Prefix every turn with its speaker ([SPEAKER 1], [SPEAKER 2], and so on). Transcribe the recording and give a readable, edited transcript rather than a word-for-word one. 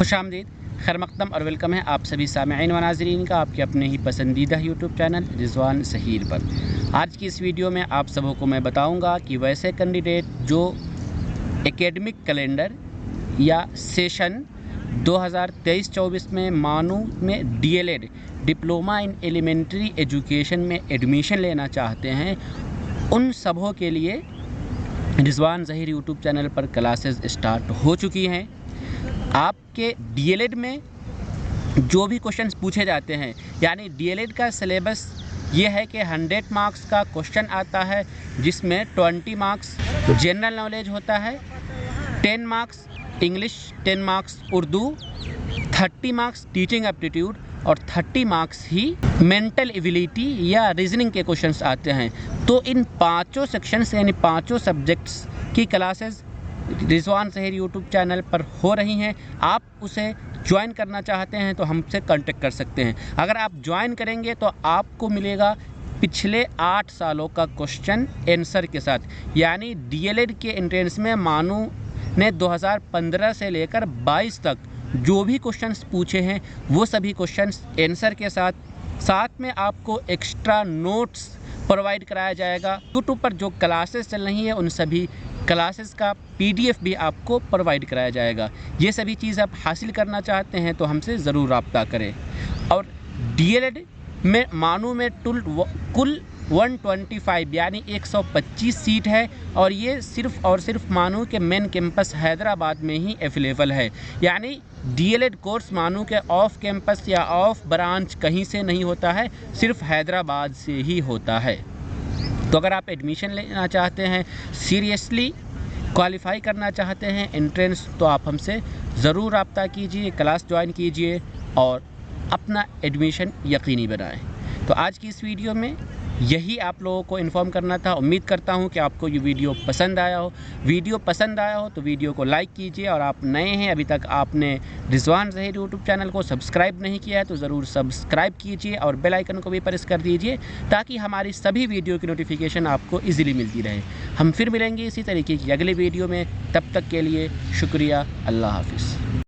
[SPEAKER 1] खुश आमदीद, खैर मकदम और वेलकम है आप सभी सामईन व नाज़रीन का आपके अपने ही पसंदीदा यूट्यूब चैनल रिजवान ज़हीर पर। आज की इस वीडियो में आप सबों को मैं बताऊंगा कि वैसे कैंडिडेट जो एकेडमिक कैलेंडर या सेशन 2023-24 में मानू में DElEd diploma in elementary education में एडमिशन लेना चाहते हैं, उन सबों के लिए रिजवान ज़हीर यूट्यूब चैनल पर क्लासेस स्टार्ट हो चुकी हैं। आपके डीएलएड में जो भी क्वेश्चंस पूछे जाते हैं, यानी डीएलएड का सिलेबस ये है कि 100 मार्क्स का क्वेश्चन आता है, जिसमें 20 मार्क्स जनरल नॉलेज होता है, 10 marks English, 10 marks Urdu, 30 marks teaching aptitude और 30 मार्क्स ही मेंटल एबिलिटी या रीजनिंग के क्वेश्चंस आते हैं। तो इन पांचों सेक्शंस यानी पांचों सब्जेक्ट्स की classes Rizwan Zaheer YouTube channel पर हो रही हैं। आप उसे ज्वाइन करना चाहते हैं तो हमसे कांटेक्ट कर सकते हैं। अगर आप ज्वाइन करेंगे तो आपको मिलेगा पिछले 8 सालों का क्वेश्चन आंसर के साथ, यानी डीएलएड के एंट्रेंस में मानू ने 2015 से लेकर 22 तक जो भी क्वेश्चंस पूछे हैं वो सभी क्वेश्चंस आंसर के साथ में आपको एक्स्ट्रा नोट्स प्रोवाइड कराया जाएगा। यूट्यूब पर जो क्लासेस चल रही है उन सभी क्लासेस का पीडीएफ भी आपको प्रोवाइड कराया जाएगा। ये सभी चीज़ आप हासिल करना चाहते हैं तो हमसे ज़रूर रब्ता करें। और डीएलएड में मानू में कुल 125 यानी 125 सीट है, और ये सिर्फ़ और सिर्फ मानू के मेन कैंपस हैदराबाद में ही अवेलेबल है। यानी डीएलएड कोर्स मानू के ऑफ कैंपस या ऑफ ब्रांच कहीं से नहीं होता है, सिर्फ हैदराबाद से ही होता है। तो अगर आप एडमिशन लेना चाहते हैं, सीरियसली क्वालिफाई करना चाहते हैं एंट्रेंस, तो आप हमसे ज़रूर रब्ता कीजिए, क्लास ज्वाइन कीजिए और अपना एडमिशन यकीनी बनाएं। तो आज की इस वीडियो में यही आप लोगों को इन्फॉर्म करना था। उम्मीद करता हूं कि आपको ये वीडियो पसंद आया हो। वीडियो पसंद आया हो तो वीडियो को लाइक कीजिए, और आप नए हैं, अभी तक आपने रिजवान ज़हीर यूट्यूब चैनल को सब्सक्राइब नहीं किया है तो ज़रूर सब्सक्राइब कीजिए और बेल आइकन को भी प्रेस कर दीजिए, ताकि हमारी सभी वीडियो की नोटिफिकेशन आपको ईज़िली मिलती रहे। हम फिर मिलेंगे इसी तरीके की अगले वीडियो में, तब तक के लिए शुक्रिया। अल्लाह हाफिज़।